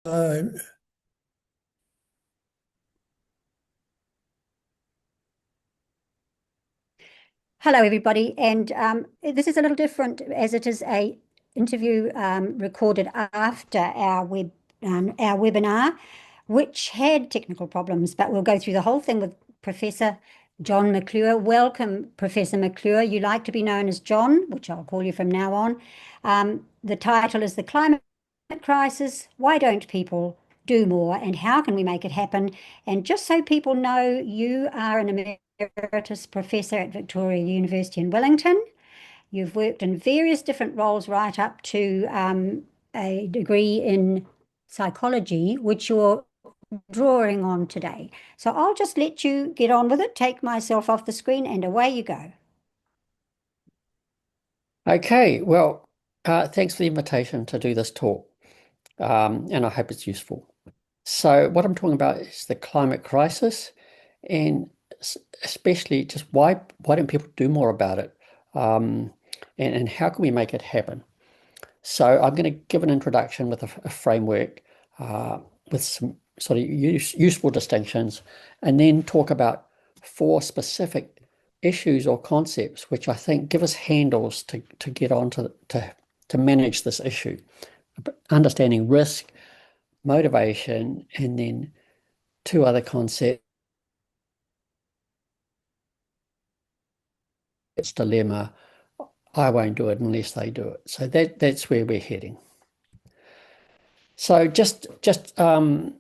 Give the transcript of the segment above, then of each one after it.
Hello, everybody, and this is a little different as it is a interview recorded after our webinar, which had technical problems, but we'll go through the whole thing with Professor John McClure. Welcome, Professor McClure. You like to be known as John, which I'll call you from now on. The title is The Climate Crisis. Why don't people do more, and how can we make it happen? And just so people know, you are an Emeritus Professor at Victoria University in Wellington. You've worked in various different roles right up to a degree in psychology, which you're drawing on today. So I'll just let you get on with it, take myself off the screen, and away you go. Okay, well, thanks for the invitation to do this talk, and I hope it's useful. So what I'm talking about is the climate crisis, and especially just why don't people do more about it, and how can we make it happen? So I'm going to give an introduction with a framework, with some sort of useful distinctions, and then talk about 4 specific issues or concepts which I think give us handles to get on to manage this issue. Understanding risk, motivation, and then 2 other concepts: dilemma, I won't do it unless they do it. So that's where we're heading. So just to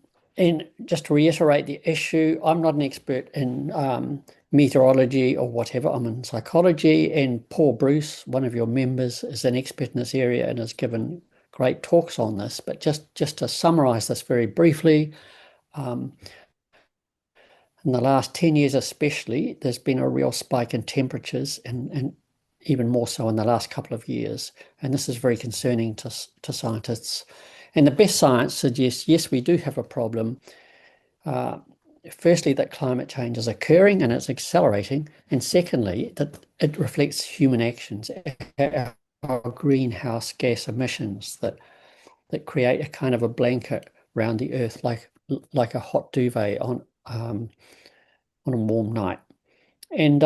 reiterate the issue, I'm not an expert in meteorology or whatever. I'm in psychology, and Paul Bruce, one of your members, is an expert in this area and has given great talks on this. But just to summarize this very briefly, in the last 10 years especially, there's been a real spike in temperatures, and even more so in the last couple of years. And this is very concerning to scientists. And the best science suggests, yes, we do have a problem. Firstly, that climate change is occurring and it's accelerating. And secondly, that it reflects human actions, our greenhouse gas emissions that create a kind of a blanket around the earth, like a hot duvet on a warm night. And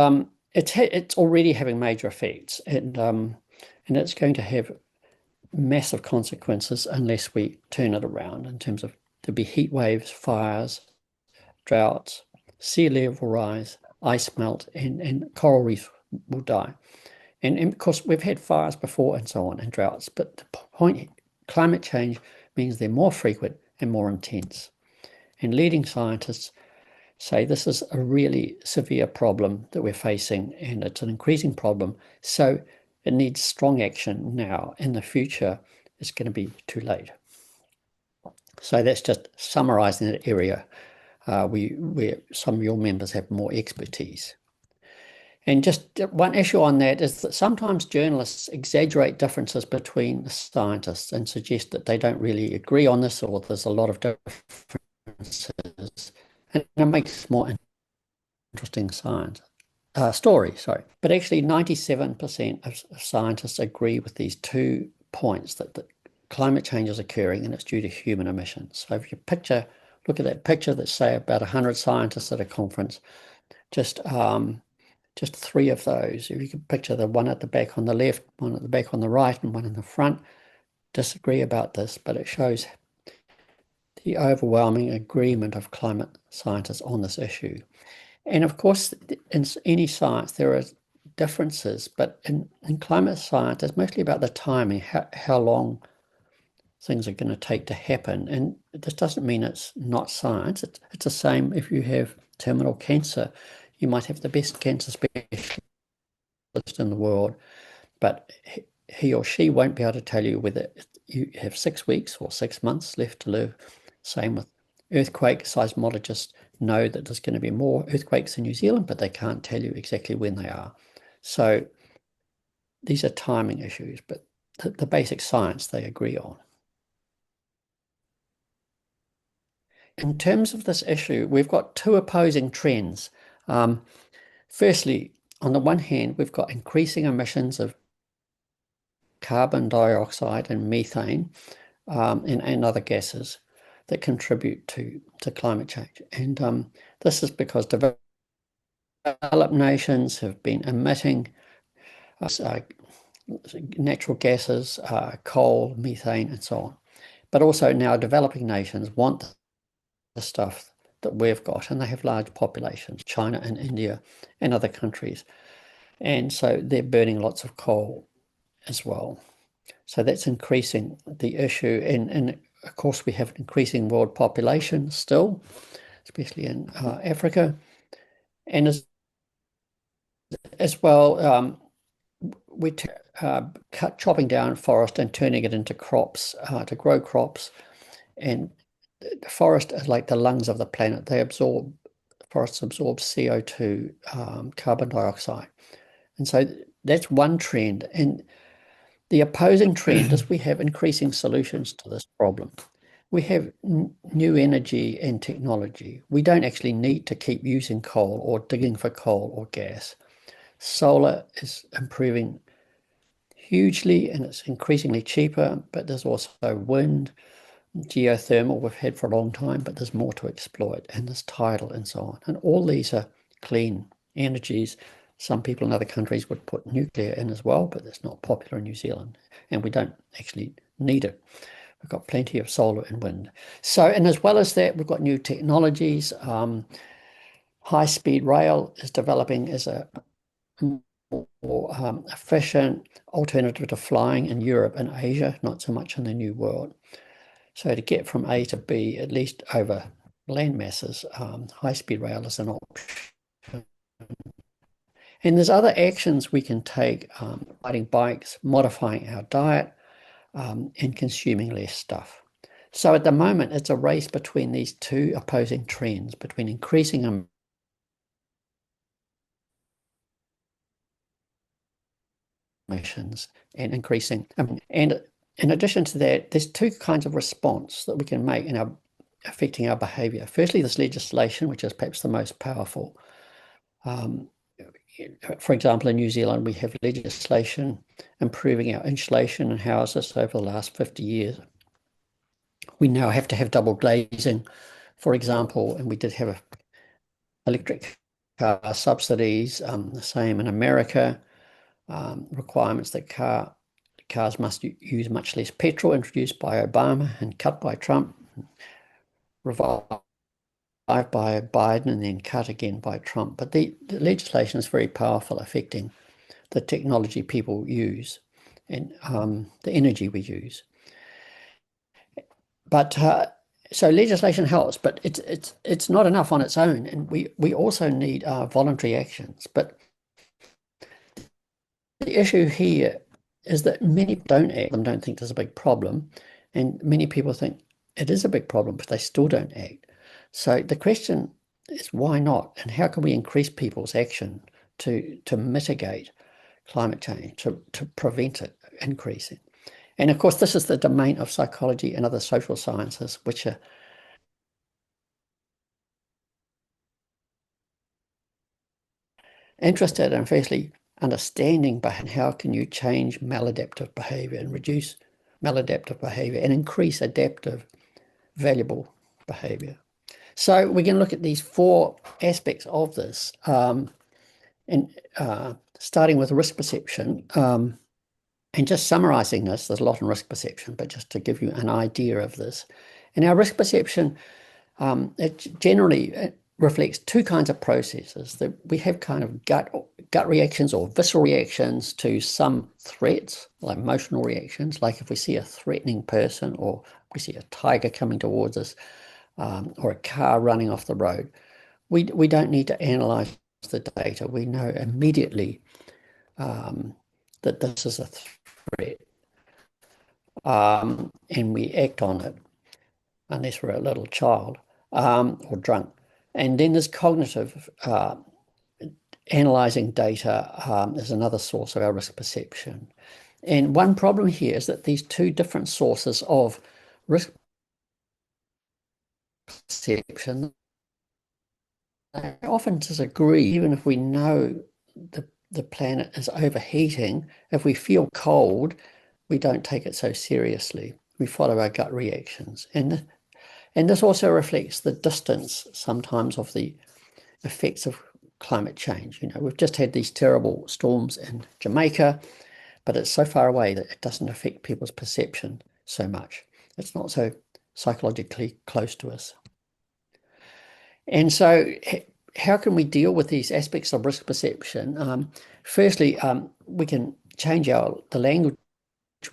it's already having major effects, and it's going to have massive consequences unless we turn it around in terms of there'll be heat waves, fires, droughts, sea level rise, ice melt, and coral reefs will die. And of course, we've had fires before and so on, and droughts. But the point, climate change means they're more frequent and more intense. And leading scientists say this is a really severe problem that we're facing, and it's an increasing problem. So it needs strong action now. In the future, it's going to be too late. So that's just summarizing that area where some of your members have more expertise. And just one issue on that is that sometimes journalists exaggerate differences between scientists and suggest that they don't really agree on this, or there's a lot of differences. And it makes more interesting science. Story, sorry. But actually 97% of scientists agree with these 2 points, that climate change is occurring and it's due to human emissions. So if you look at that picture that's, say, about 100 scientists at a conference, just 3 of those, if you can picture the one at the back on the left, one at the back on the right, and one in the front, disagree about this, but it shows the overwhelming agreement of climate scientists on this issue. And of course, in any science, there are differences, but in climate science, it's mostly about the timing, how long things are going to take to happen. And this doesn't mean it's not science. It's the same if you have terminal cancer. You might have the best cancer specialist in the world, but he or she won't be able to tell you whether you have 6 weeks or 6 months left to live. Same with earthquake. Seismologists know that there's going to be more earthquakes in New Zealand, but they can't tell you exactly when they are. So these are timing issues, but the basic science they agree on. In terms of this issue, we've got 2 opposing trends. Firstly, on the one hand, we've got increasing emissions of carbon dioxide and methane, and other gases. that contribute to climate change. And this is because developed nations have been emitting natural gases, coal, methane, and so on. But also now developing nations want the stuff that we've got, and they have large populations, China and India and other countries. And so they're burning lots of coal as well. So that's increasing the issue. And of course, we have an increasing world population still, especially in Africa. And as well, we're chopping down forest and turning it into crops, to grow crops. And the forest is like the lungs of the planet. Forests absorb CO2, carbon dioxide. And so that's one trend. And the opposing trend is we have increasing solutions to this problem. We have new energy and technology. We don't actually need to keep using coal or digging for coal or gas. Solar is improving hugely and it's increasingly cheaper, but there's also wind, geothermal we've had for a long time, but there's more to exploit, and there's tidal and so on. And all these are clean energies. Some people in other countries would put nuclear in as well, but it's not popular in New Zealand, and we don't actually need it. We've got plenty of solar and wind. So, and as well as that, we've got new technologies. High-speed rail is developing as a more efficient alternative to flying in Europe and Asia, not so much in the New World. So to get from A to B, at least over land masses, high-speed rail is an option. And there's other actions we can take, riding bikes, modifying our diet, and consuming less stuff. So at the moment, it's a race between these two opposing trends, between increasing emissions and increasing. And in addition to that, there's two kinds of response that we can make in affecting our behavior. Firstly, this legislation, which is perhaps the most powerful. For example, in New Zealand, we have legislation improving our insulation in houses over the last 50 years. We now have to have double glazing, for example, and we did have electric car subsidies, the same in America, requirements that cars must use much less petrol, introduced by Obama and cut by Trump, revived by Biden and then cut again by Trump. But the legislation is very powerful, affecting the technology people use and the energy we use. But so legislation helps, but it's not enough on its own, and we also need voluntary actions. But the issue here is that many don't act and don't think there's a big problem, and many people think it is a big problem, but they still don't act. So the question is, why not? And how can we increase people's action to mitigate climate change, to prevent it increasing? And of course, this is the domain of psychology and other social sciences, which are interested in firstly understanding how can you change maladaptive behavior and reduce maladaptive behavior and increase adaptive, valuable behavior. So we can look at these four aspects of this, and starting with risk perception. And just summarizing this, there's a lot in risk perception, but just to give you an idea of this. In our risk perception, it generally reflects two kinds of processes. That we have kind of gut reactions or visceral reactions to some threats, like emotional reactions, like if we see a threatening person or we see a tiger coming towards us, or a car running off the road. We don't need to analyze the data. We know immediately that this is a threat, and we act on it, unless we're a little child or drunk. And then there's cognitive analyzing data is another source of our risk perception. And one problem here is that these two different sources of risk perception, they often disagree. Even if we know the planet is overheating, if we feel cold, we don't take it so seriously. We follow our gut reactions. And And this also reflects the distance sometimes of the effects of climate change. We've just had these terrible storms in Jamaica, but it's so far away that it doesn't affect people's perception so much. It's not so psychologically close to us. And so how can we deal with these aspects of risk perception? Firstly, we can change the language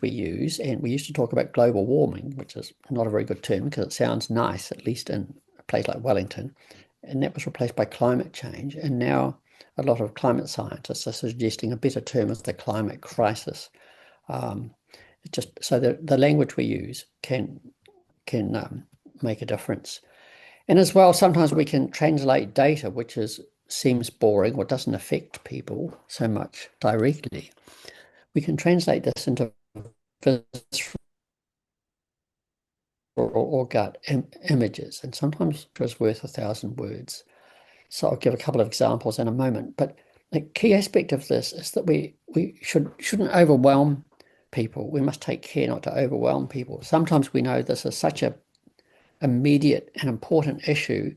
we use, and we used to talk about global warming, which is not a very good term because it sounds nice, at least in a place like Wellington, and that was replaced by climate change. And now a lot of climate scientists are suggesting a better term is the climate crisis. Just so the language we use can make a difference. And as well, sometimes we can translate data which seems boring or doesn't affect people so much directly. We can translate this into visceral or gut images, and sometimes it's worth 1,000 words. So I'll give a couple of examples in a moment. But the key aspect of this is that we shouldn't overwhelm people. We must take care not to overwhelm people. Sometimes we know this is such a immediate and important issue,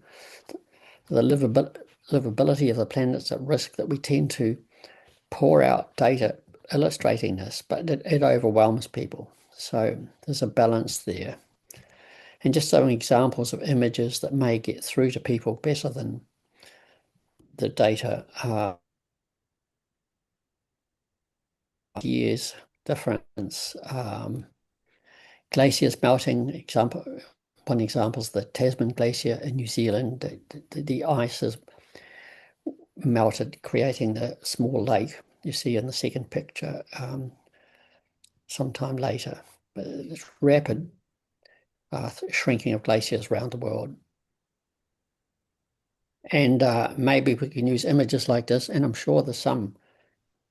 the livability of the planet's at risk, that we tend to pour out data illustrating this, but it overwhelms people. So there's a balance there. And just some examples of images that may get through to people better than the data are years difference. Glaciers melting, one example is the Tasman Glacier in New Zealand. The ice is melted, creating the small lake you see in the second picture sometime later. But it's rapid shrinking of glaciers around the world. And maybe we can use images like this, and I'm sure there's some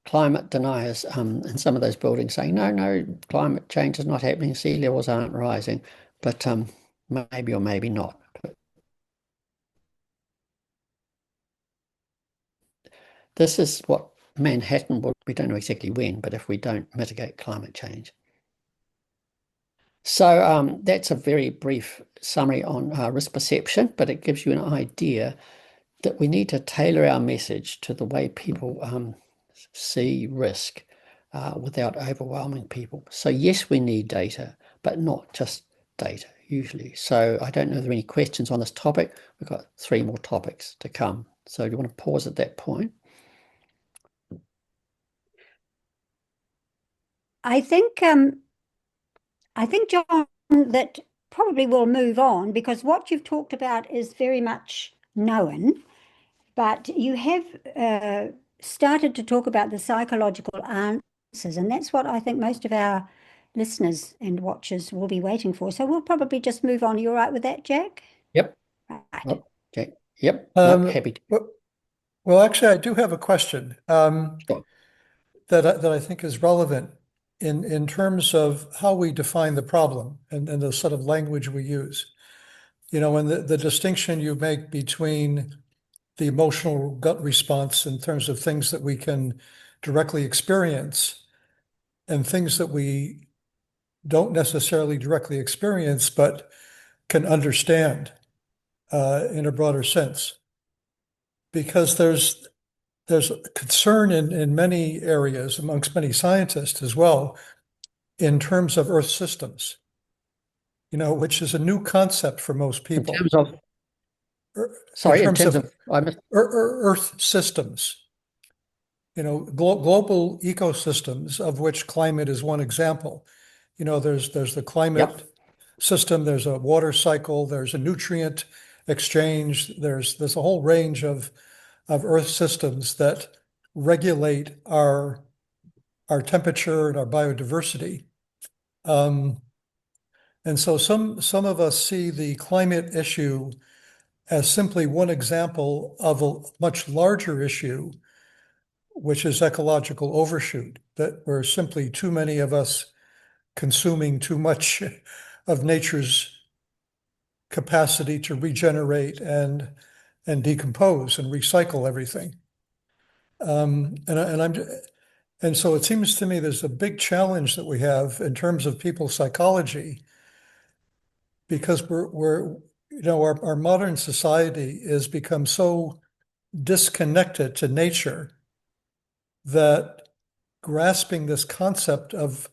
climate deniers in some of those buildings saying, no, climate change is not happening, sea levels aren't rising, but maybe or maybe not. This is what Manhattan will, we don't know exactly when, but if we don't mitigate climate change. So that's a very brief summary on risk perception, but it gives you an idea that we need to tailor our message to the way people see risk without overwhelming people. So yes, we need data, but not just data usually. So I don't know if there are any questions on this topic. We've got 3 more topics to come. So do you want to pause at that point? I think John, that probably we'll move on because what you've talked about is very much known, but you have started to talk about the psychological answers, and that's what I think most of our listeners and watchers will be waiting for. So we'll probably just move on. You all right with that, Jack? Yep. Right. Okay. Yep. No, happy to. Well, actually, I do have a question Sure. that I think is relevant in terms of how we define the problem and the sort of language we use. And the distinction you make between the emotional gut response in terms of things that we can directly experience and things that we don't necessarily directly experience, but can understand in a broader sense. Because there's concern in many areas amongst many scientists as well in terms of Earth systems, which is a new concept for most people. In terms of, sorry, in terms of I missed. Earth systems, global ecosystems, of which climate is one example. There's the climate system, there's a water cycle, there's a nutrient exchange, there's a whole range of Earth systems that regulate our temperature and our biodiversity. And so some of us see the climate issue as simply one example of a much larger issue, which is ecological overshoot, that we're simply too many of us consuming too much of nature's capacity to regenerate and decompose and recycle everything. And so it seems to me there's a big challenge that we have in terms of people's psychology, because our modern society has become so disconnected to nature that grasping this concept of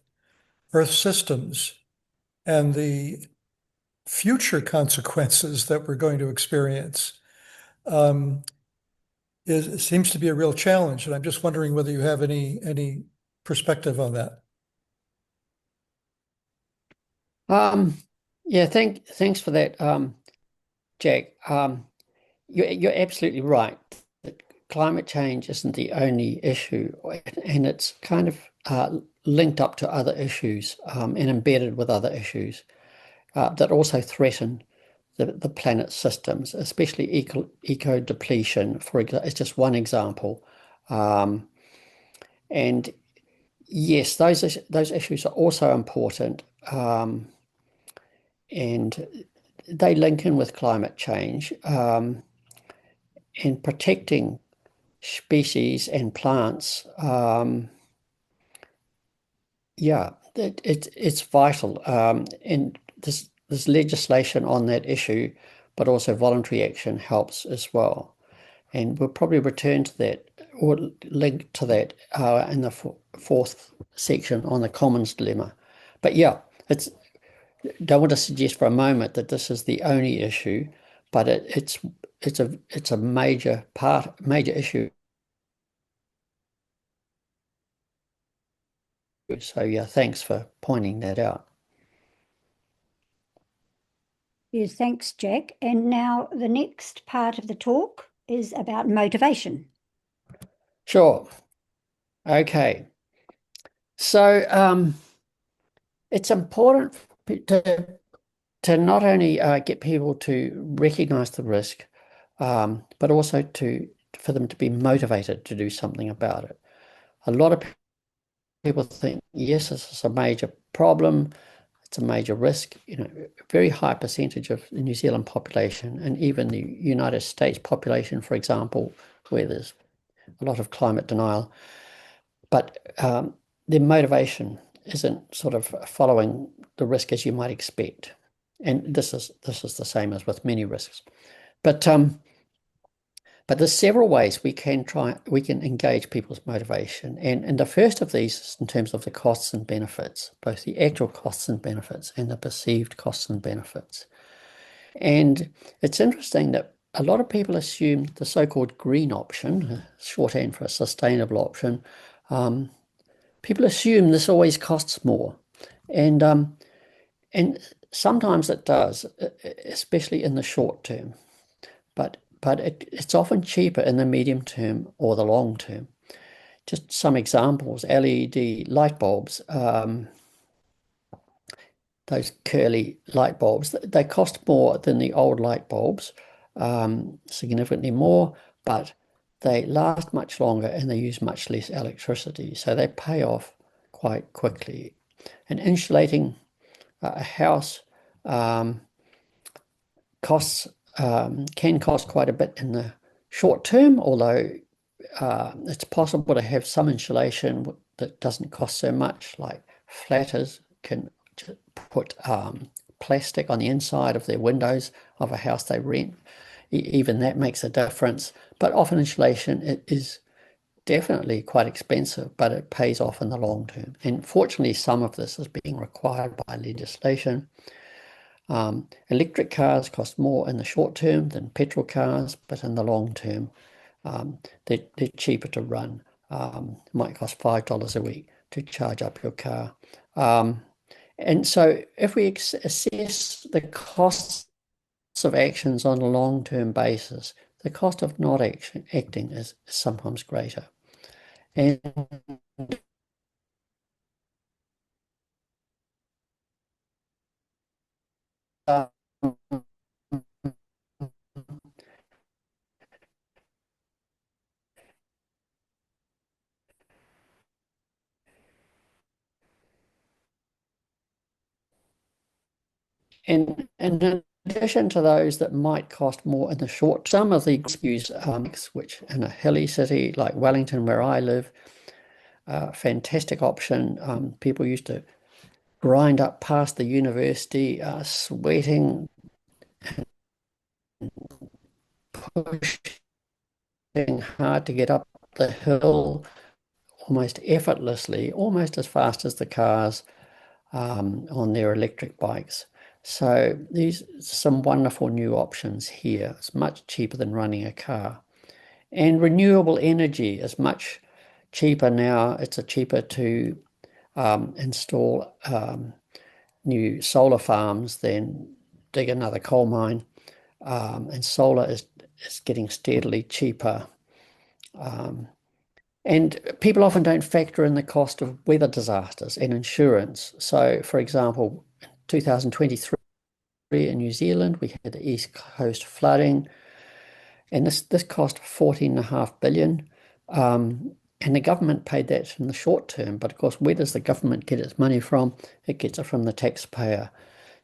Earth systems and the future consequences that we're going to experience seems to be a real challenge. And I'm just wondering whether you have any perspective on that. Yeah, thanks for that, Jack. You're absolutely right. Climate change isn't the only issue, and it's kind of linked up to other issues and embedded with other issues that also threaten the planet's systems, especially eco depletion. For example, it's just one example. And yes, those issues are also important, and they link in with climate change, and protecting species and plants. Yeah, it's vital. And there's legislation on that issue, but also voluntary action helps as well. And we'll probably return to that or link to that in the fourth section on the commons dilemma. But yeah, don't want to suggest for a moment that this is the only issue, but it's a major issue. So yeah, thanks for pointing that out. Yes, thanks, Jack. And now the next part of the talk is about motivation. Sure. Okay. So it's important to not only get people to recognize the risk, but also for them to be motivated to do something about it. A lot of people think, yes, this is a major problem, it's a major risk. A very high percentage of the New Zealand population and even the United States population, for example, where there's a lot of climate denial, but their motivation isn't sort of following the risk as you might expect. And this is the same as with many risks. But there's several ways we can engage people's motivation. And the first of these is in terms of the costs and benefits, both the actual costs and benefits and the perceived costs and benefits. And it's interesting that a lot of people assume the so-called green option, shorthand for a sustainable option, people assume this always costs more. And sometimes it does, especially in the short term. But it's often cheaper in the medium term or the long term. Just some examples: LED light bulbs, those curly light bulbs, they cost more than the old light bulbs, significantly more, but they last much longer and they use much less electricity, so they pay off quite quickly. And insulating a house can cost quite a bit in the short term, although it's possible to have some insulation that doesn't cost so much, like flatters can put plastic on the inside of their windows of a house they rent. Even that makes a difference. But often insulation is definitely quite expensive, but it pays off in the long term. And fortunately, some of this is being required by legislation. Electric cars cost more in the short term than petrol cars, but in the long term, they're cheaper to run. Might cost $5 a week to charge up your car. And so if we assess the costs of actions on a long-term basis, the cost of not acting is sometimes greater. And in addition to those that might cost more in the short, some of the use which in a hilly city like Wellington, where I live, fantastic option. People used to grind up past the university, sweating, pushing hard to get up the hill almost effortlessly, almost as fast as the cars on their electric bikes. So these some wonderful new options here. It's much cheaper than running a car. And renewable energy is much cheaper now. It's cheaper to install new solar farms than dig another coal mine. And solar is getting steadily cheaper. And people often don't factor in the cost of weather disasters and insurance. So, for example, in 2023 in New Zealand, we had the East Coast flooding, and this cost 14.5 billion. And the government paid that in the short term, but of course, where does the government get its money from? It gets it from the taxpayer.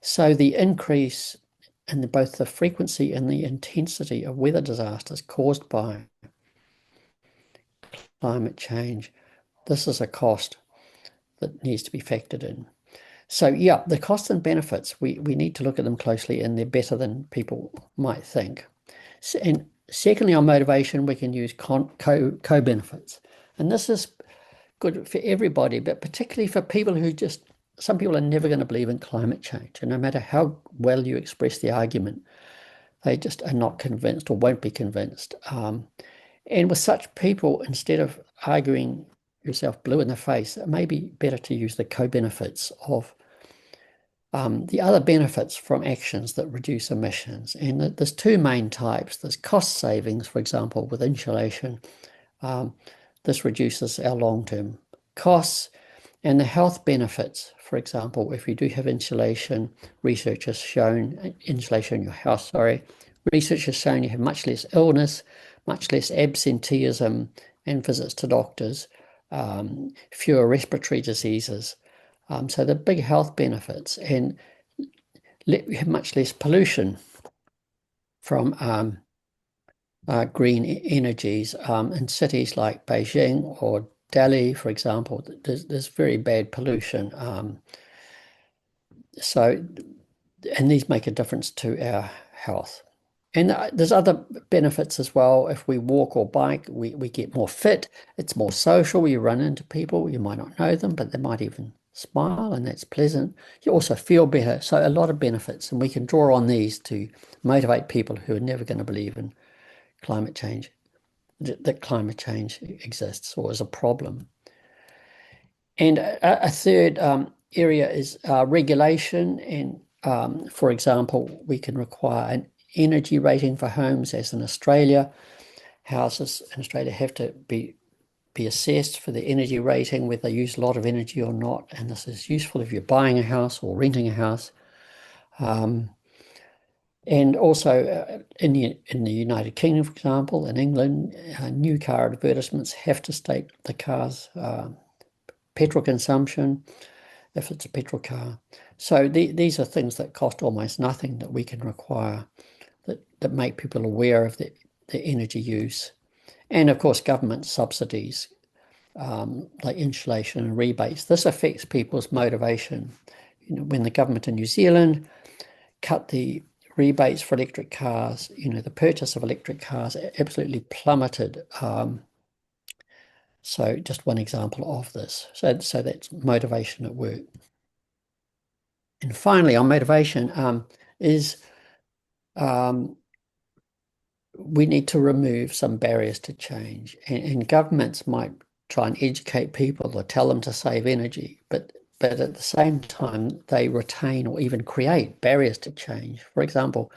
So the increase in both the frequency and the intensity of weather disasters caused by climate change, this is a cost that needs to be factored in. So yeah, the costs and benefits, we need to look at them closely, and they're better than people might think. And secondly, on motivation, we can use co-benefits. And this is good for everybody, but particularly for people who some people are never going to believe in climate change. And no matter how well you express the argument, they just are not convinced or won't be convinced. And with such people, instead of arguing yourself blue in the face, it may be better to use the co-benefits of the other benefits from actions that reduce emissions. And there's two main types. There's cost savings, for example, with insulation. This reduces our long-term costs. And the health benefits, for example, if you do have insulation, research has shown, insulation in your house, research has shown you have much less illness, much less absenteeism and visits to doctors, fewer respiratory diseases. So the big health benefits, and you have much less pollution from green energies in cities like Beijing or Delhi, for example. There's very bad pollution. And these make a difference to our health. And there's other benefits as well. If we walk or bike, we get more fit. It's more social. You run into people. You might not know them, but they might even smile, and that's pleasant. You also feel better. So a lot of benefits. And we can draw on these to motivate people who are never going to believe in climate change, that climate change exists or is a problem. And a third area is regulation. And for example, we can require an energy rating for homes, as in Australia. Houses in Australia have to be assessed for the energy rating, whether they use a lot of energy or not. And this is useful if you're buying a house or renting a house. And also in the United Kingdom, for example, in England, new car advertisements have to state the car's petrol consumption, if it's a petrol car. So these are things that cost almost nothing that we can require, that make people aware of the energy use. And of course, government subsidies, like insulation and rebates. This affects people's motivation. When the government in New Zealand cut the rebates for electric cars, the purchase of electric cars absolutely plummeted. So just one example of this. So that's motivation at work. And finally, on motivation is we need to remove some barriers to change. And governments might try and educate people or tell them to save energy, but at the same time, they retain or even create barriers to change. For example,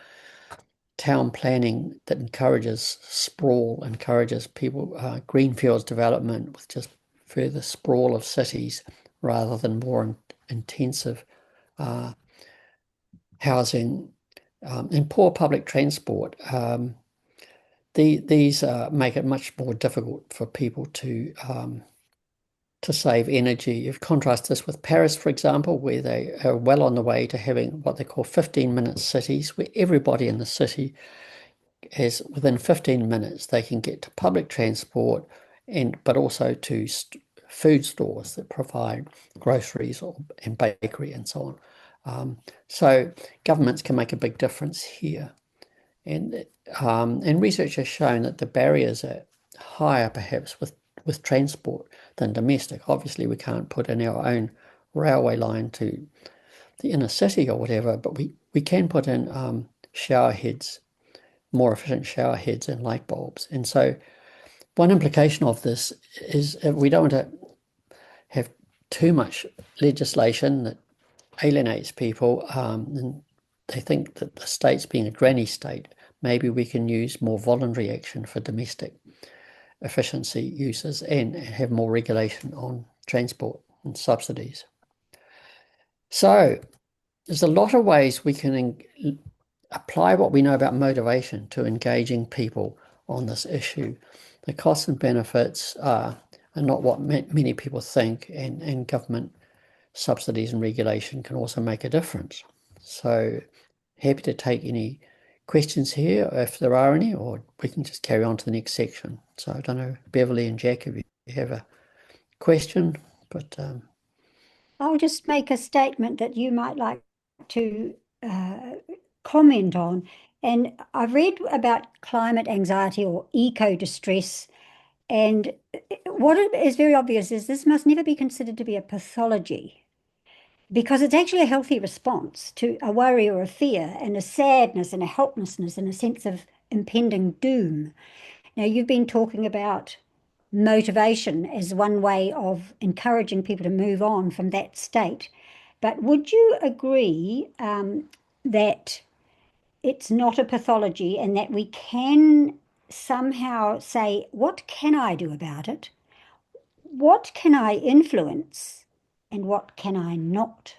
town planning that encourages sprawl, encourages people, greenfields development with just further sprawl of cities rather than more intensive housing, and poor public transport. These make it much more difficult for people to save energy. You contrast this with Paris, for example, where they are well on the way to having what they call 15-minute cities, where everybody in the city has, within 15 minutes, they can get to public transport, but also to food stores that provide groceries and bakery and so on. So governments can make a big difference here. And research has shown that the barriers are higher perhaps with transport than domestic. Obviously, we can't put in our own railway line to the inner city or whatever, but we can put in shower heads, more efficient shower heads and light bulbs. And so one implication of this is we don't want to have too much legislation that alienates people, and they think that the state's being a granny state. Maybe we can use more voluntary action for domestic efficiency uses and have more regulation on transport and subsidies. So there's a lot of ways we can apply what we know about motivation to engaging people on this issue. The costs and benefits are not what many people think, and government subsidies and regulation can also make a difference. So happy to take any questions here if there are any, or we can just carry on to the next section. So I don't know, Beverly and Jack, if you have a question, but I'll just make a statement that you might like to comment on. And I've read about climate anxiety or eco distress. And what is very obvious is this must never be considered to be a pathology, because it's actually a healthy response to a worry or a fear and a sadness and a helplessness and a sense of impending doom. Now, you've been talking about motivation as one way of encouraging people to move on from that state. But would you agree that it's not a pathology and that we can somehow say, what can I do about it? What can I influence? And what can I not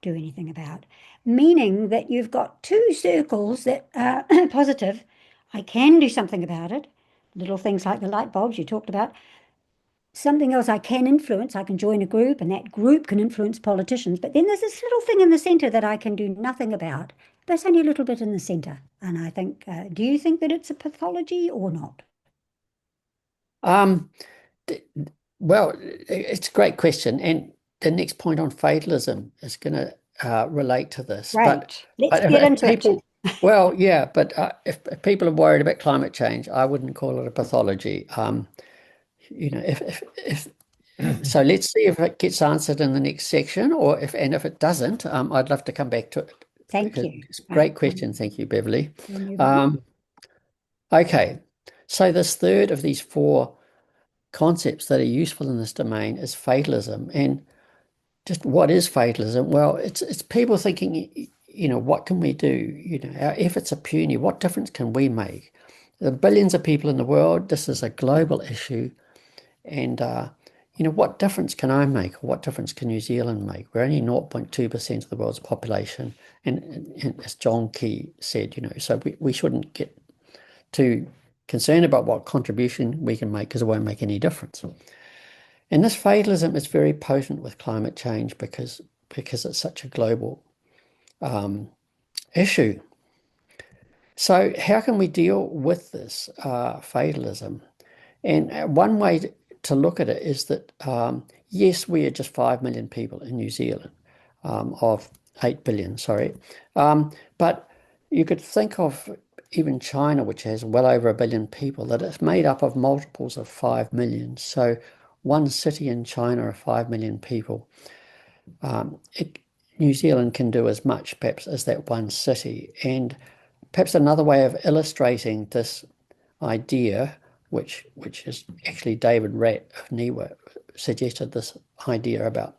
do anything about? Meaning that you've got two circles that are positive. I can do something about it. Little things like the light bulbs you talked about. Something else I can influence. I can join a group, and that group can influence politicians. But then there's this little thing in the centre that I can do nothing about. There's only a little bit in the centre. And I think, do you think that it's a pathology or not? well, it's a great question. And the next point on fatalism is going to relate to this. Right. Let's But get if into people, it. well, yeah, but if people are worried about climate change, I wouldn't call it a pathology. If so, let's see if it gets answered in the next section, if it doesn't, I'd love to come back to it. Thank you. It's a great question. Thank you, Beverly. We'll move on. Okay, so this third of these four concepts that are useful in this domain is fatalism. And just what is fatalism? Well, it's people thinking, what can we do? Our efforts are puny. What difference can we make? There are billions of people in the world. This is a global issue. And, what difference can I make? Or what difference can New Zealand make? We're only 0.2% of the world's population. And as John Key said, so we shouldn't get too concerned about what contribution we can make, because it won't make any difference. And this fatalism is very potent with climate change because it's such a global issue. So how can we deal with this fatalism? And one way to look at it is that, yes, we are just 5 million people in New Zealand, of 8 billion, sorry. But you could think of even China, which has well over 1 billion people, that it's made up of multiples of 5 million. So one city in China of 5 million people. New Zealand can do as much, perhaps, as that one city. And perhaps another way of illustrating this idea, which is actually David Ratt of NIWA suggested this idea about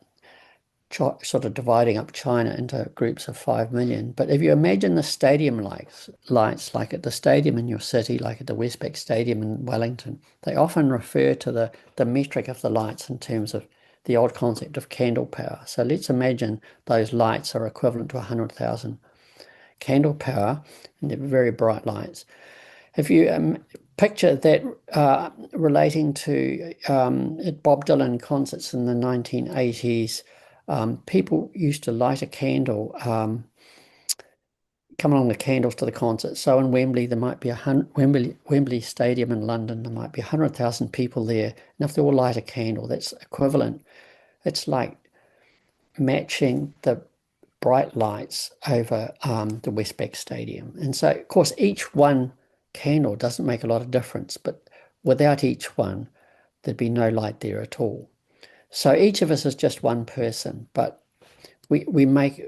sort of dividing up China into groups of 5 million. But if you imagine the stadium lights, like at the stadium in your city, like at the Westpac Stadium in Wellington, they often refer to the metric of the lights in terms of the old concept of candle power. So let's imagine those lights are equivalent to 100,000 candle power, and they're very bright lights. If you picture that relating to Bob Dylan concerts in the 1980s, people used to light a candle come along the candles to the concert. So in Wembley, there might be Wembley Stadium in London, there might be 100,000 people there. And if they all light a candle, that's equivalent. It's like matching the bright lights over the Westpac Stadium. And so, of course, each one candle doesn't make a lot of difference, but without each one, there'd be no light there at all. So each of us is just one person, but we make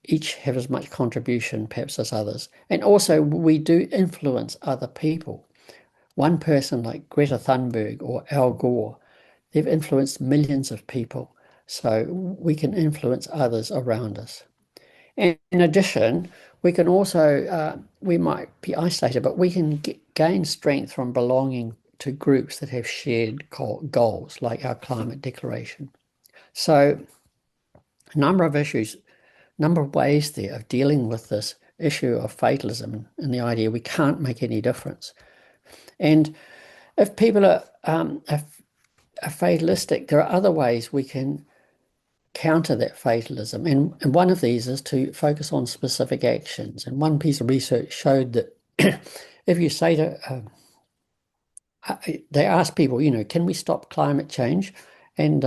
each have as much contribution perhaps as others. And also we do influence other people. One person like Greta Thunberg or Al Gore, they've influenced millions of people. So we can influence others around us. And in addition, we can also, we might be isolated, but we can gain strength from belonging to groups that have shared goals, like our climate declaration. So a number of issues, number of ways there of dealing with this issue of fatalism and the idea we can't make any difference. And if people are fatalistic, there are other ways we can counter that fatalism. And one of these is to focus on specific actions. And one piece of research showed that if you say to, they asked people, can we stop climate change? And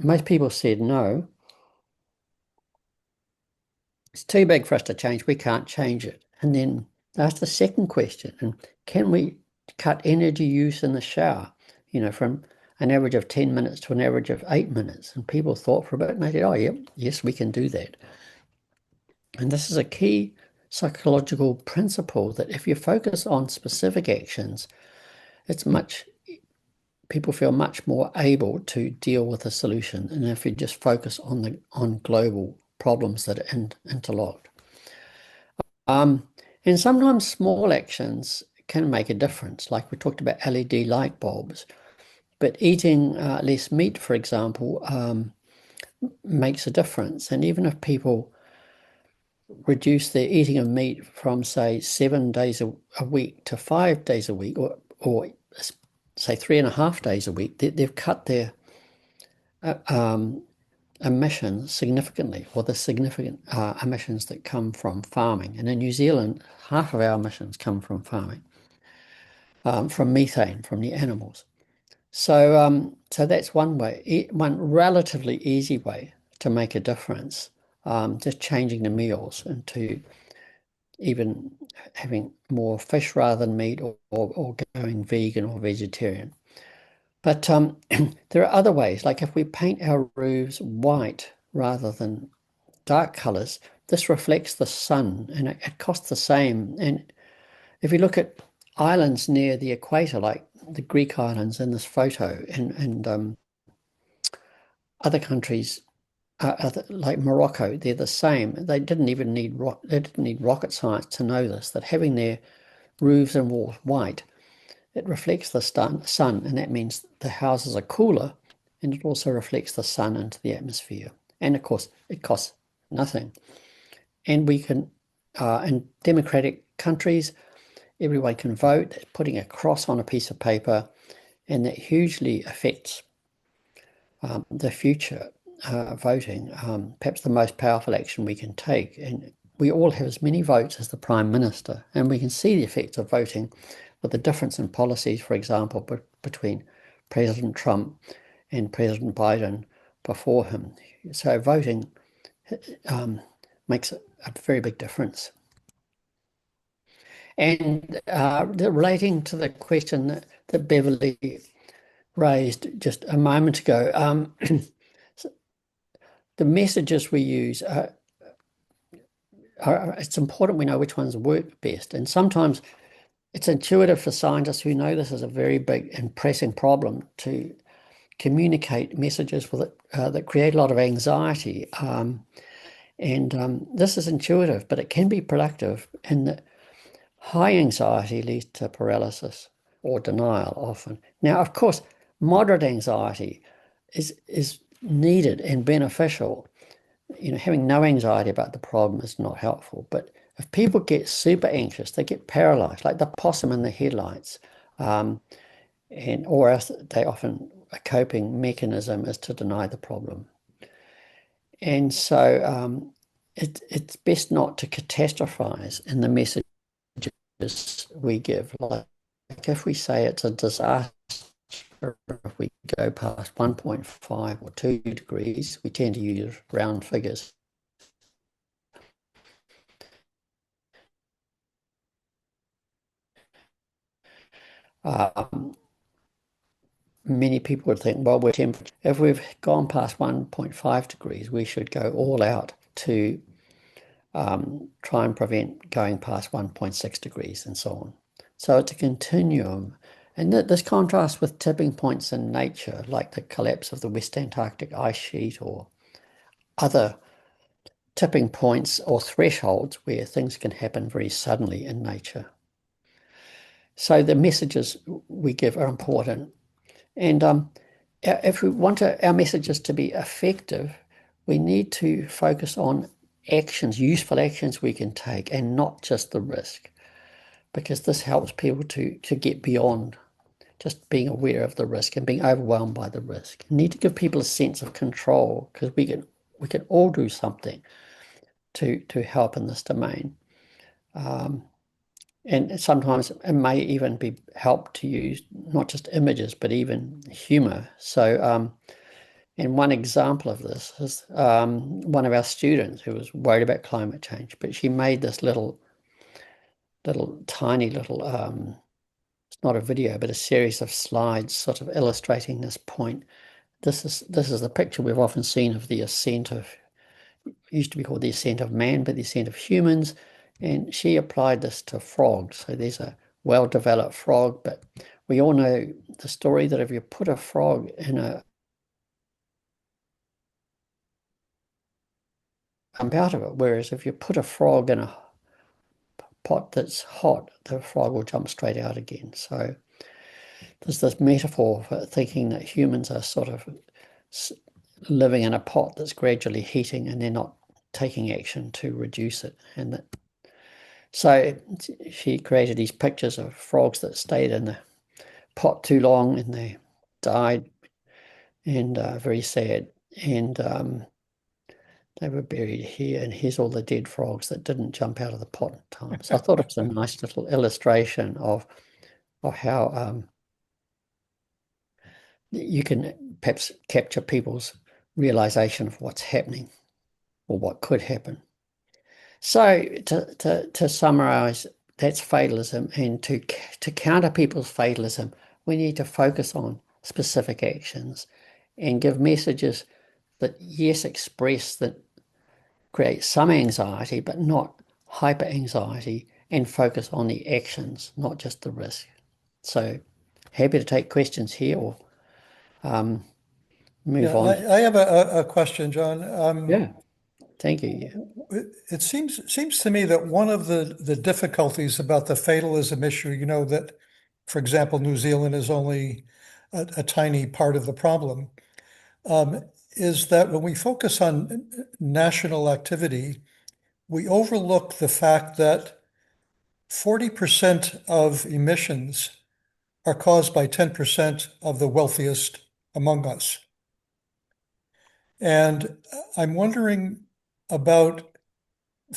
most people said no. It's too big for us to change. We can't change it. And then asked the second question, and can we cut energy use in the shower, from an average of 10 minutes to an average of 8 minutes? And people thought for a bit and they said, oh, yeah, yes, we can do that. And this is a key psychological principle that if you focus on specific actions, people feel much more able to deal with a solution than if you just focus on global problems that are interlocked. And sometimes small actions can make a difference, like we talked about LED light bulbs. But eating less meat, for example, makes a difference. And even if people reduce their eating of meat from, say, 7 days a week to 5 days a week, or say 3.5 days a week, they've cut their emissions significantly, or the significant emissions that come from farming. And in New Zealand, half of our emissions come from farming, from methane from the animals. So that's one way, one relatively easy way to make a difference, just changing the meals into even having more fish rather than meat, or going vegan or vegetarian. But there are other ways, like if we paint our roofs white rather than dark colors, this reflects the sun, and it costs the same. And if you look at islands near the equator, like the Greek islands in this photo, and other countries like Morocco, they're the same. They didn't even need rocket science to know this, that having their roofs and walls white, it reflects the sun, and that means the houses are cooler, and it also reflects the sun into the atmosphere. And of course, it costs nothing. And we can, in democratic countries, everyone can vote, putting a cross on a piece of paper, and that hugely affects the future voting, perhaps the most powerful action we can take. And we all have as many votes as the Prime Minister, and we can see the effects of voting with the difference in policies, for example, between President Trump and President Biden before him. So voting makes a very big difference. And relating to the question that Beverly raised just a moment ago, the messages we use it's important we know which ones work best. And sometimes it's intuitive for scientists who know this is a very big and pressing problem to communicate messages that create a lot of anxiety. This is intuitive, but it can be productive in that high anxiety leads to paralysis or denial often. Now, of course, moderate anxiety is needed and beneficial. Having no anxiety about the problem is not helpful. But if people get super anxious, they get paralyzed, like the possum in the headlights. Or else they often, a coping mechanism is to deny the problem. And so it's best not to catastrophize in the messages we give. Like if we say it's a disaster, if we go past 1.5 or 2 degrees, we tend to use round figures. Many people would think, well, if we've gone past 1.5 degrees, we should go all out to try and prevent going past 1.6 degrees and so on. So it's a continuum. And this contrasts with tipping points in nature, like the collapse of the West Antarctic ice sheet or other tipping points or thresholds where things can happen very suddenly in nature. So the messages we give are important. And if we want our messages to be effective, we need to focus on actions, useful actions we can take, and not just the risk, because this helps people to get beyond just being aware of the risk and being overwhelmed by the risk. You need to give people a sense of control, because we can all do something to help in this domain. And sometimes it may even be helped to use not just images, but even humor. So, and one example of this is one of our students who was worried about climate change, but she made this tiny little, it's not a video, but a series of slides sort of illustrating this point. This is the picture we've often seen of the ascent of, used to be called the ascent of man, but the ascent of humans. And she applied this to frogs. So there's a well-developed frog, but we all know the story that if you put a frog in a jump out of it, whereas if you put a frog in a pot that's hot, the frog will jump straight out again. So there's this metaphor for thinking that humans are sort of living in a pot that's gradually heating and they're not taking action to reduce it. And that, so she created these pictures of frogs that stayed in the pot too long and they died, and very sad. And they were buried here, and here's all the dead frogs that didn't jump out of the pot in time. So I thought it was a nice little illustration of how you can perhaps capture people's realization of what's happening or what could happen. So to summarize, that's fatalism, and to counter people's fatalism, we need to focus on specific actions and give messages that, yes, express that create some anxiety, but not hyper anxiety, and focus on the actions, not just the risk. So happy to take questions here or move on. I have a question, John. Yeah, thank you. It seems to me that one of the difficulties about the fatalism issue, that, for example, New Zealand is only a tiny part of the problem, is that when we focus on national activity, we overlook the fact that 40% of emissions are caused by 10% of the wealthiest among us. And I'm wondering about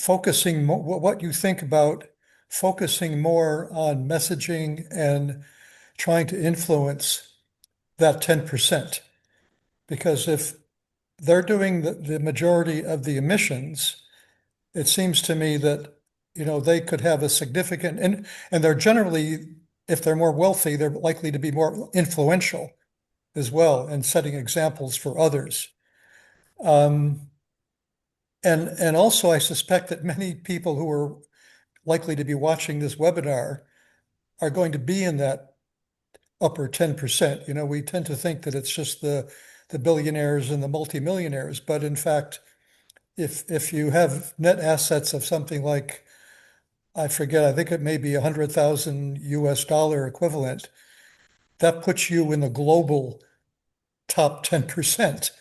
what you think about focusing more on messaging and trying to influence that 10%. Because if they're doing the majority of the emissions, it seems to me that, they could have a significant, and they're generally, if they're more wealthy, they're likely to be more influential as well and setting examples for others. And also, I suspect that many people who are likely to be watching this webinar are going to be in that upper 10%. We tend to think that it's just the billionaires and the multimillionaires, but in fact, if you have net assets of something like, I forget, I think it may be 100,000 US dollar equivalent, that puts you in the global top 10%.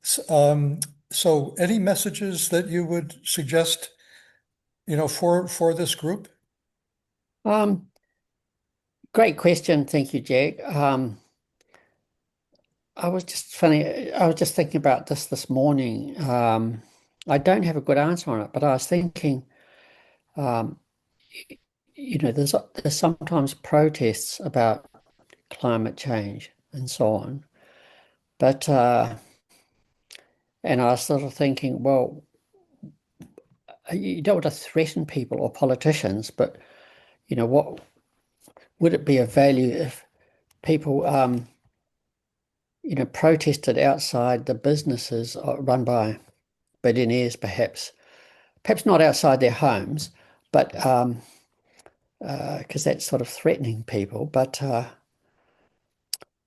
So any messages that you would suggest, for this group? Great question. Thank you, Jack. I was just thinking about this morning. I don't have a good answer on it, but I was thinking, there's sometimes protests about climate change and so on, but and I was sort of thinking, well, you don't want to threaten people or politicians, but what would it be of value if people protested outside the businesses run by billionaires, perhaps not outside their homes, but because that's sort of threatening people. But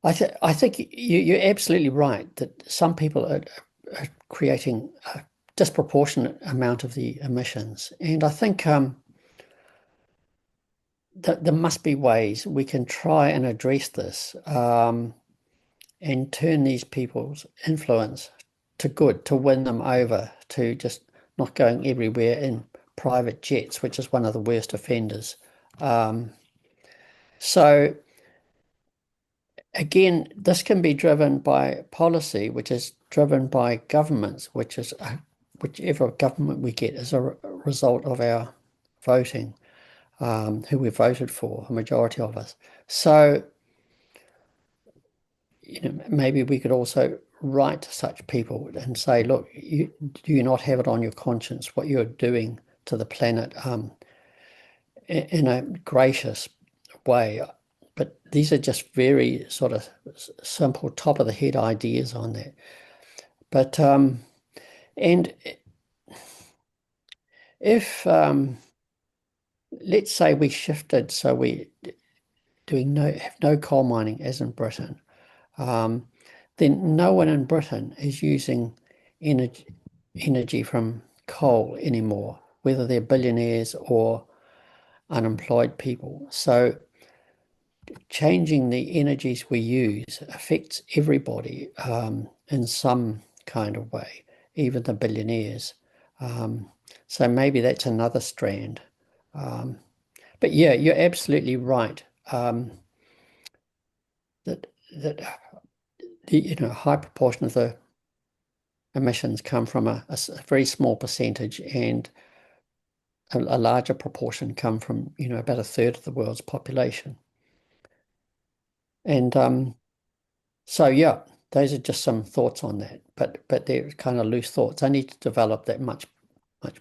I think you're absolutely right that some people are creating a disproportionate amount of the emissions, and I think that there must be ways we can try and address this and turn these people's influence to good, to win them over, to just not going everywhere in private jets, which is one of the worst offenders. So again, this can be driven by policy, which is driven by governments, which is whichever government we get as a result of our voting, who we voted for, a majority of us. So, maybe we could also write to such people and say, look, do you not have it on your conscience what you're doing to the planet in a gracious way? But these are just very sort of simple, top of the head ideas on that. But and if let's say we shifted, so we have no coal mining as in Britain, then no one in Britain is using energy from coal anymore, whether they're billionaires or unemployed people. So changing the energies we use affects everybody in some kind of way, even the billionaires. So maybe that's another strand. But yeah, you're absolutely right. That the high proportion of the emissions come from a very small percentage, and a larger proportion come from about a third of the world's population. And so yeah, those are just some thoughts on that. But they're kind of loose thoughts. I need to develop that much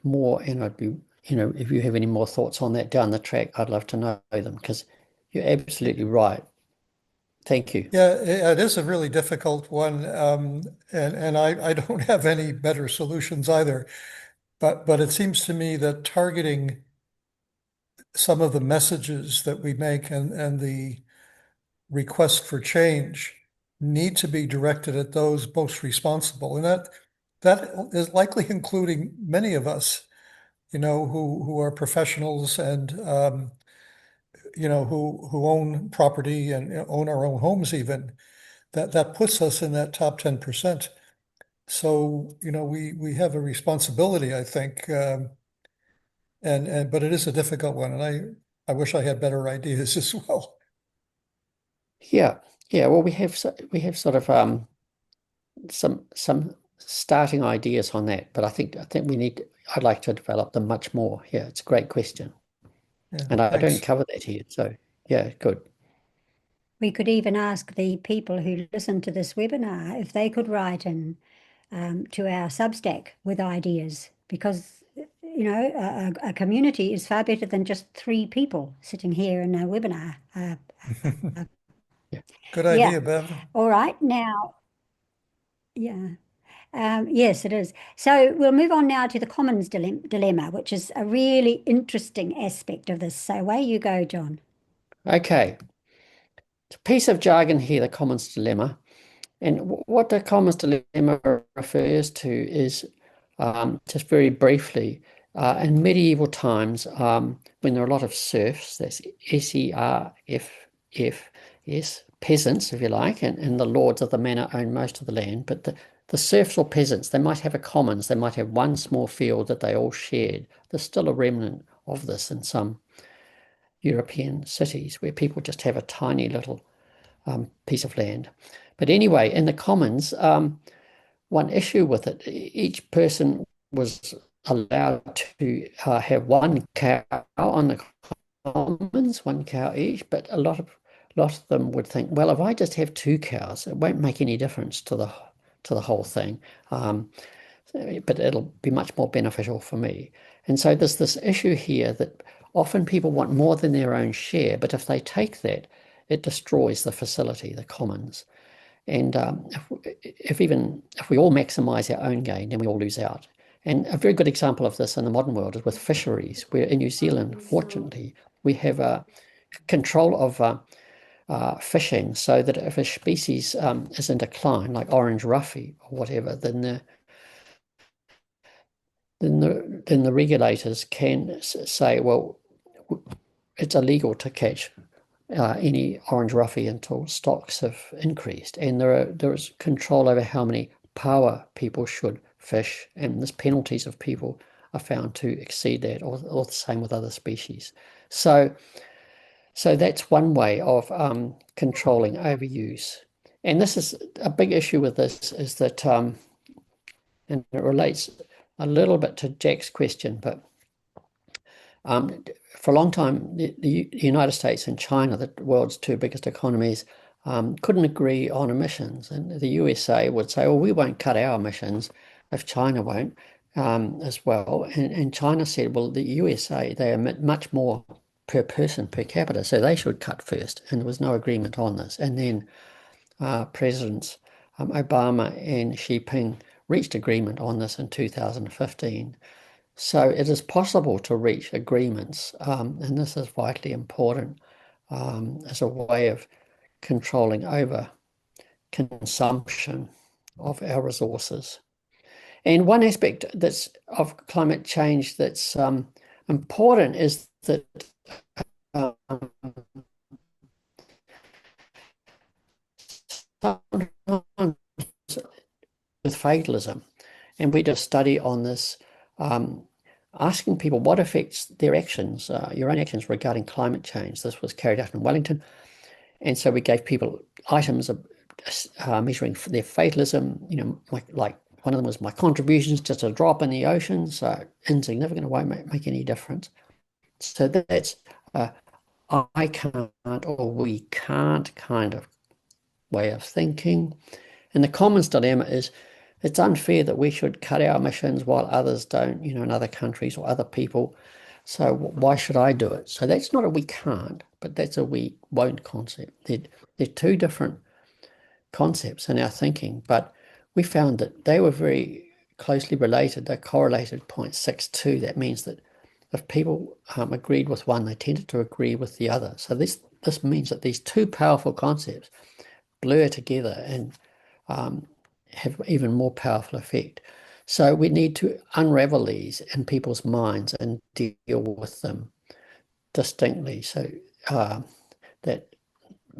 more, and I'd be if you have any more thoughts on that down the track, I'd love to know them, because you're absolutely right. Thank you. Yeah, it is a really difficult one, and I don't have any better solutions either. But it seems to me that targeting some of the messages that we make and the request for change need to be directed at those most responsible, and that is likely including many of us, who are professionals and who own property and own our own homes even. That puts us in that top 10%. So, we have a responsibility, I think, but it is a difficult one, and I wish I had better ideas as well. Yeah, yeah. Well, we have sort of some starting ideas on that, but I think I'd like to develop them much more. Yeah, it's a great question, Yeah, and I don't thanks. cover that here. So yeah, good. We could even ask the people who listen to this webinar if they could write in to our Substack with ideas, because a community is far better than just 3 people sitting here in a webinar. Good Yeah. idea, Bev. All right. Now, yeah. Yes, it is. So we'll move on now to the commons dilemma, which is a really interesting aspect of this. So away you go, John. Okay, it's a piece of jargon here, the commons dilemma. And what the commons dilemma refers to is, just very briefly, in medieval times, when there are a lot of serfs, that's SERFs, peasants, if you like, and the lords of the manor own most of the land, but the serfs or peasants, they might have a commons, they might have one small field that they all shared. There's still a remnant of this in some European cities where people just have a tiny little piece of land. But anyway, in the commons, one issue with it, each person was allowed to have one cow on the commons, one cow each, but a lot of them would think, well, if I just have two cows, it won't make any difference to the whole thing. But it'll be much more beneficial for me. And so there's this issue here that often people want more than their own share, but if they take that, it destroys the facility, the commons. And if we all maximize our own gain, then we all lose out. And a very good example of this in the modern world is with fisheries, where in New Zealand, fortunately, we have a control of fishing, so that if a species is in decline, like orange ruffy or whatever, then the regulators can say, well, it's illegal to catch any orange ruffy until stocks have increased, and there is control over how many paua people should fish, and there's penalties if people are found to exceed that, or the same with other species. So that's one way of controlling overuse, and this is a big issue with this, is that and it relates a little bit to Jack's question, but for a long time, the United States and China, the world's two biggest economies, couldn't agree on emissions. And the USA would say, well, we won't cut our emissions if China won't as well. And China said, well, the USA, they emit much more per person, per capita, so they should cut first. And there was no agreement on this. And then Presidents Obama and Xi Jinping reached agreement on this in 2015. So it is possible to reach agreements, and this is vitally important as a way of controlling over consumption of our resources. And one aspect that's of climate change that's important is that sometimes with fatalism, and we did a study on this, asking people what affects their actions, your own actions regarding climate change. This was carried out in Wellington. And so we gave people items of measuring their fatalism, like one of them was, my contribution's just a drop in the ocean, so insignificant, it won't make any difference. So that's I can't or we can't kind of way of thinking. And the commons dilemma is, it's unfair that we should cut our emissions while others don't, in other countries or other people. So why should I do it? So that's not a we can't, but that's a we won't concept. They're two different concepts in our thinking, but we found that they were very closely related. They're correlated 0.62. That means that if people agreed with one, they tended to agree with the other. So this means that these two powerful concepts blur together and have even more powerful effect. So we need to unravel these in people's minds and deal with them distinctly. So that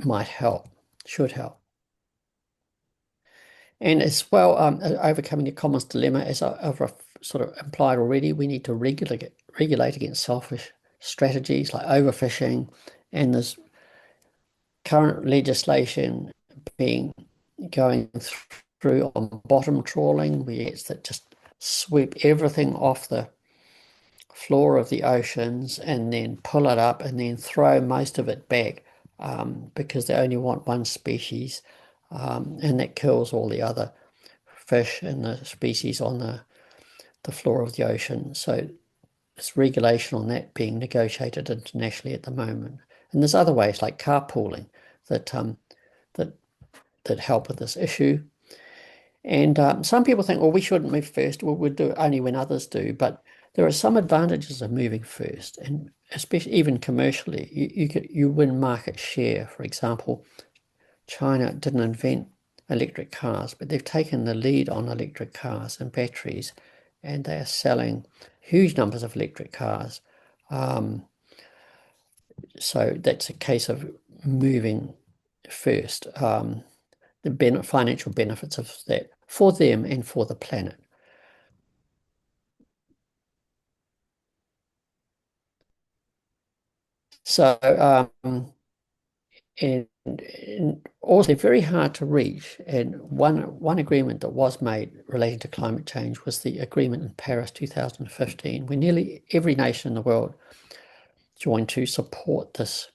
might help, should help. And as well, overcoming the commons dilemma, as I've sort of implied already, we need to regulate against selfish strategies like overfishing, and there's current legislation going through on bottom trawling, where it's that just sweep everything off the floor of the oceans and then pull it up and then throw most of it back because they only want one species, and that kills all the other fish and the species on the floor of the ocean. So there's regulation on that being negotiated internationally at the moment. And there's other ways like carpooling that help with this issue. And some people think, well, we shouldn't move first. We'll do it only when others do. But there are some advantages of moving first, and especially even commercially, you win market share. For example, China didn't invent electric cars, but they've taken the lead on electric cars and batteries, and they are selling huge numbers of electric cars. So that's a case of moving first. The financial benefits of that for them and for the planet. So, and and also very hard to reach. And one agreement that was made relating to climate change was the agreement in Paris 2015, where nearly every nation in the world joined to support this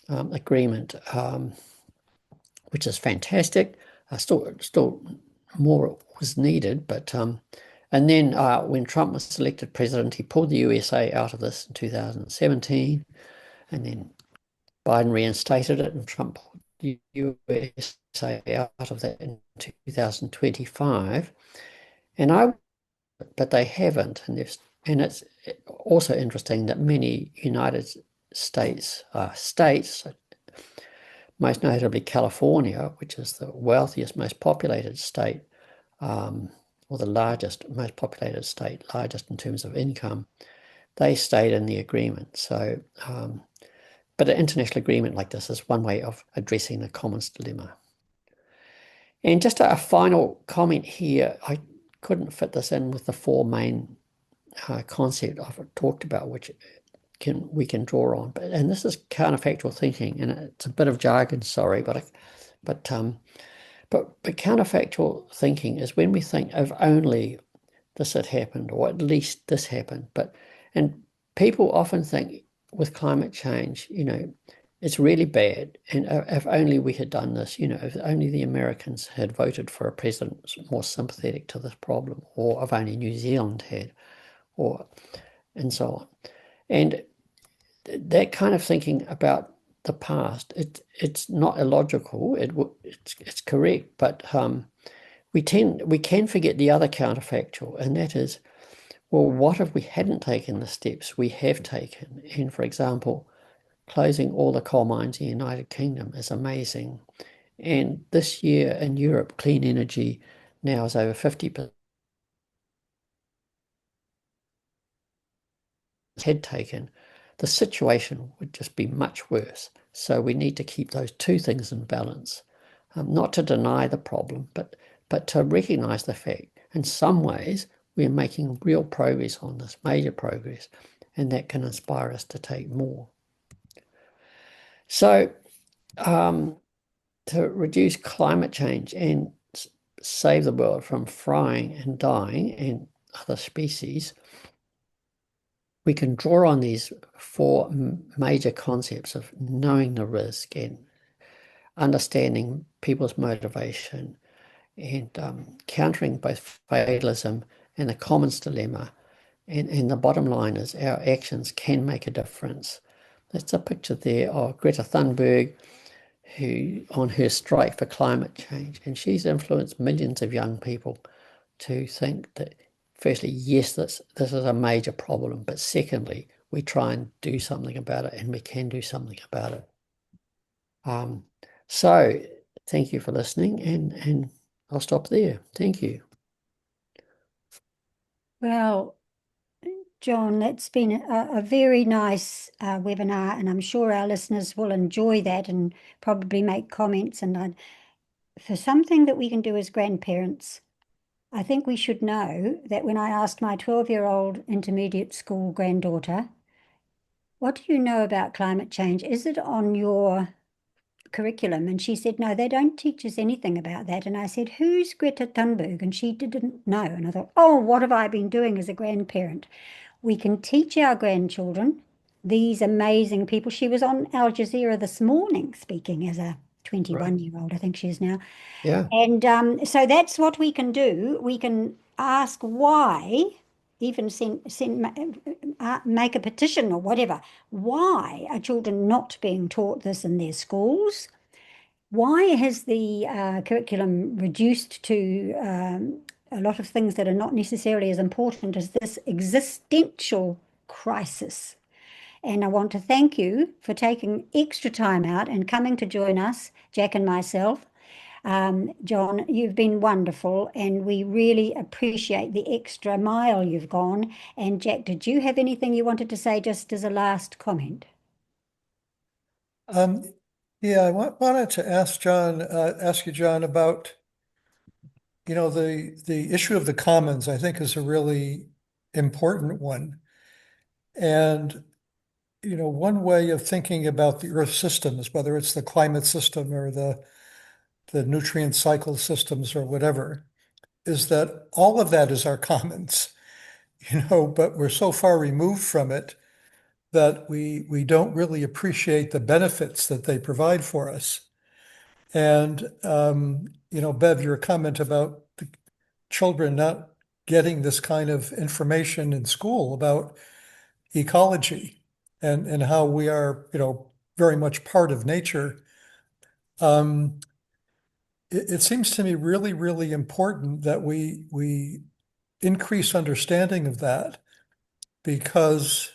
agreement, which is fantastic. Still more was needed, but and then when Trump was elected president, he pulled the USA out of this in 2017, and then Biden reinstated it, and Trump pulled the USA out of that in 2025. But they haven't, and it's also interesting that many United States states, most notably California, which is the wealthiest, most populated state, or the largest, most populated state, largest in terms of income, they stayed in the agreement. So, but an international agreement like this is one way of addressing the commons dilemma. And just a final comment here, I couldn't fit this in with the four main concepts I've talked about, which we can draw on. And this is counterfactual thinking, and it's a bit of jargon, sorry, but counterfactual thinking is when we think if only this had happened, or at least this happened. And people often think with climate change, it's really bad. And if only we had done this, if only the Americans had voted for a president more sympathetic to this problem, or if only New Zealand had, and so on. And that kind of thinking about the past, it's not illogical. It's correct, but we can forget the other counterfactual, and that is, well, what if we hadn't taken the steps we have taken? And for example, closing all the coal mines in the United Kingdom is amazing. And this year in Europe, clean energy now is over 50% had taken, the situation would just be much worse. So we need to keep those two things in balance, not to deny the problem, but to recognize the fact in some ways we're making real progress on this, major progress, and that can inspire us to take more. So to reduce climate change and save the world from frying and dying and other species, we can draw on these four major concepts of knowing the risk and understanding people's motivation and countering both fatalism and the commons dilemma. And the bottom line is our actions can make a difference. That's a picture there of Greta Thunberg, who on her strike for climate change, and she's influenced millions of young people to think that, firstly, yes, this is a major problem, but secondly, we try and do something about it, and we can do something about it. So thank you for listening, and I'll stop there. Thank you. Well, John, that's been a very nice webinar, and I'm sure our listeners will enjoy that and probably make comments. And for something that we can do as grandparents, I think we should know that when I asked my 12-year-old intermediate school granddaughter, what do you know about climate change? Is it on your curriculum? And she said, no, they don't teach us anything about that. And I said, who's Greta Thunberg? And she didn't know. And I thought, oh, what have I been doing as a grandparent? We can teach our grandchildren these amazing people. She was on Al Jazeera this morning speaking as a 21-year-old, I think she is now. Yeah. And so that's what we can do. We can ask why, even make a petition or whatever. Why are children not being taught this in their schools? Why has the curriculum reduced to a lot of things that are not necessarily as important as this existential crisis? And I want to thank you for taking extra time out and coming to join us, Jack and myself. John, you've been wonderful, and we really appreciate the extra mile you've gone. And Jack, did you have anything you wanted to say just as a last comment? Yeah, I wanted to ask you, John, about, the issue of the commons, I think is a really important one. And one way of thinking about the Earth systems, whether it's the climate system or the nutrient cycle systems or whatever, is that all of that is our commons, but we're so far removed from it that we don't really appreciate the benefits that they provide for us. And, Bev, your comment about the children not getting this kind of information in school about ecology and how we are, very much part of nature. It seems to me really, really important that we increase understanding of that, because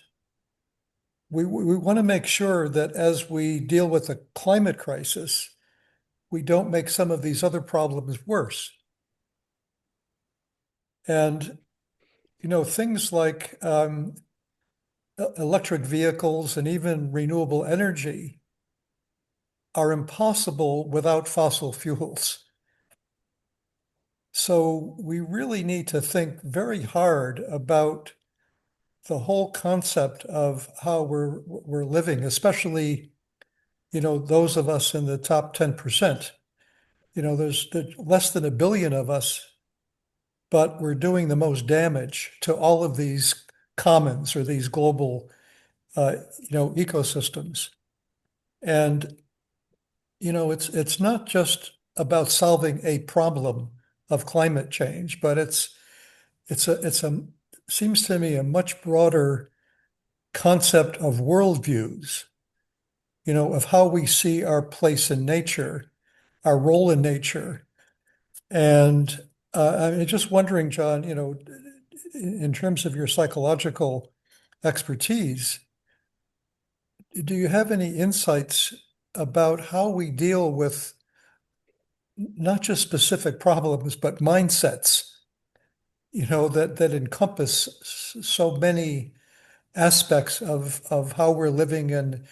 we want to make sure that as we deal with the climate crisis, we don't make some of these other problems worse. And, things like electric vehicles and even renewable energy are impossible without fossil fuels. So we really need to think very hard about the whole concept of how we're living, especially, those of us in the top 10%. There's less than 1 billion of us, but we're doing the most damage to all of these commons or these global, ecosystems. And, it's not just about solving a problem of climate change, but it's seems to me a much broader concept of worldviews, of how we see our place in nature, our role in nature. And I'm just wondering, John, in terms of your psychological expertise, do you have any insights about how we deal with not just specific problems, but mindsets, that encompass so many aspects of how we're living and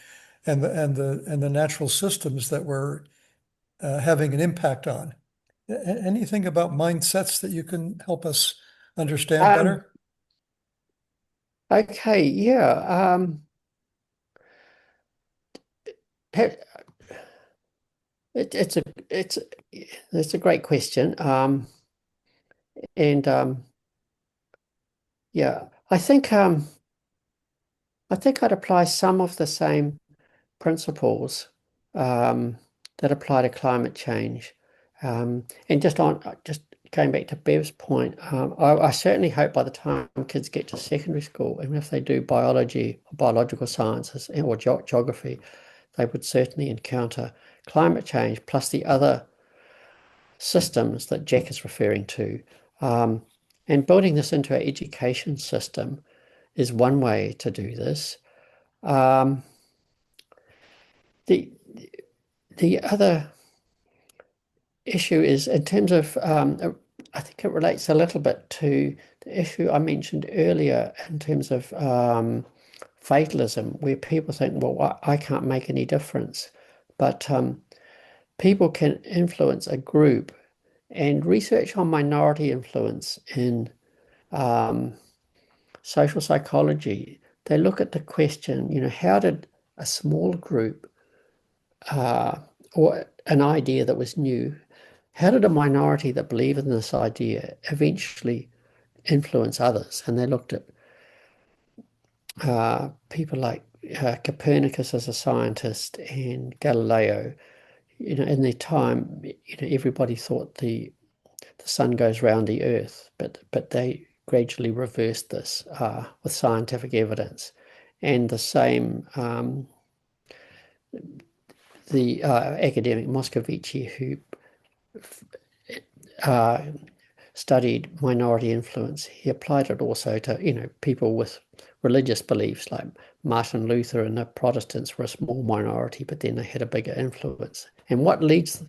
the natural systems that we're having an impact on? Anything about mindsets that you can help us understand better? Okay, yeah. Pe- it's a great question. And yeah, I think I'd apply some of the same principles that apply to climate change. And just going back to Bev's point, I certainly hope by the time kids get to secondary school, even if they do biology, or biological sciences, or geography, they would certainly encounter climate change plus the other systems that Jack is referring to. And building this into our education system is one way to do this. The the other issue is in terms of, I think it relates a little bit to the issue I mentioned earlier in terms of fatalism, where people think, well, I can't make any difference. But people can influence a group, and research on minority influence in social psychology, they look at the question, how did a small group or an idea that was new, how did a minority that believed in this idea eventually influence others? And they looked at people like Copernicus as a scientist and Galileo. In their time, everybody thought the sun goes round the earth, but they gradually reversed this with scientific evidence. And the same, the academic Moscovici, who studied minority influence, he applied it also to people with religious beliefs, like Martin Luther and the Protestants were a small minority, but then they had a bigger influence. And what leads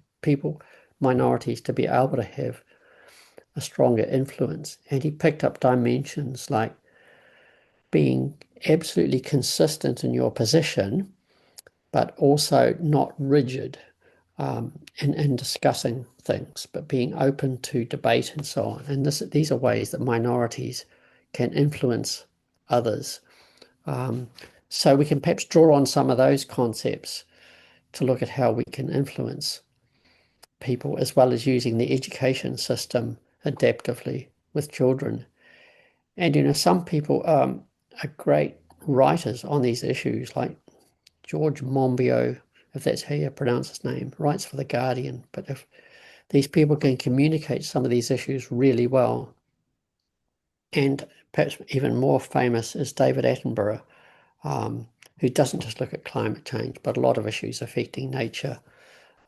minorities to be able to have a stronger influence? And he picked up dimensions like being absolutely consistent in your position, but also not rigid in discussing things, but being open to debate and so on. And these are ways that minorities can influence others. So we can perhaps draw on some of those concepts to look at how we can influence people, as well as using the education system adaptively with children. And some people are great writers on these issues, like George Monbiot, if that's how you pronounce his name, writes for The Guardian. But if these people can communicate some of these issues really well, and perhaps even more famous is David Attenborough, who doesn't just look at climate change, but a lot of issues affecting nature,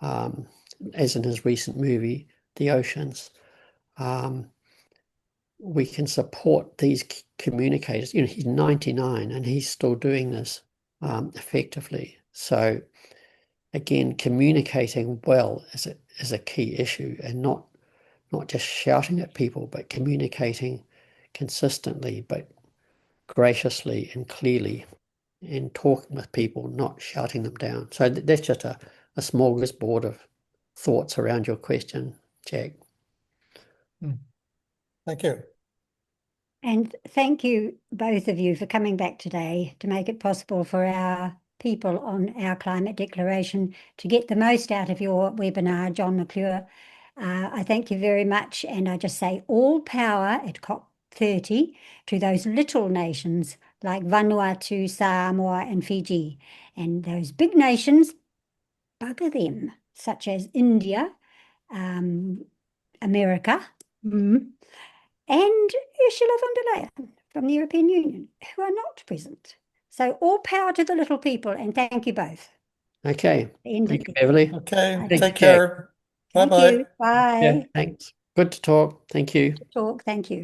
as in his recent movie, The Oceans. We can support these communicators. He's 99 and he's still doing this effectively. So again, communicating well is a key issue, and not just shouting at people, but communicating consistently, but graciously and clearly, and talking with people, not shouting them down. So that's just a smorgasbord of thoughts around your question, Jack. Thank you. And thank you, both of you, for coming back today to make it possible for our people on our climate declaration to get the most out of your webinar, John McClure. I thank you very much, and I just say all power at COP30 to those little nations like Vanuatu, Samoa, and Fiji, and those big nations, bugger them, such as India, America, and Ursula von der Leyen from the European Union, who are not present. So all power to the little people, and thank you both. Okay. End Thank it you, there. Beverly. Okay, Thank take you, care. Thank Bye-bye. you. Bye. Yeah, thanks. Good to talk. Thank you. Talk. Thank you.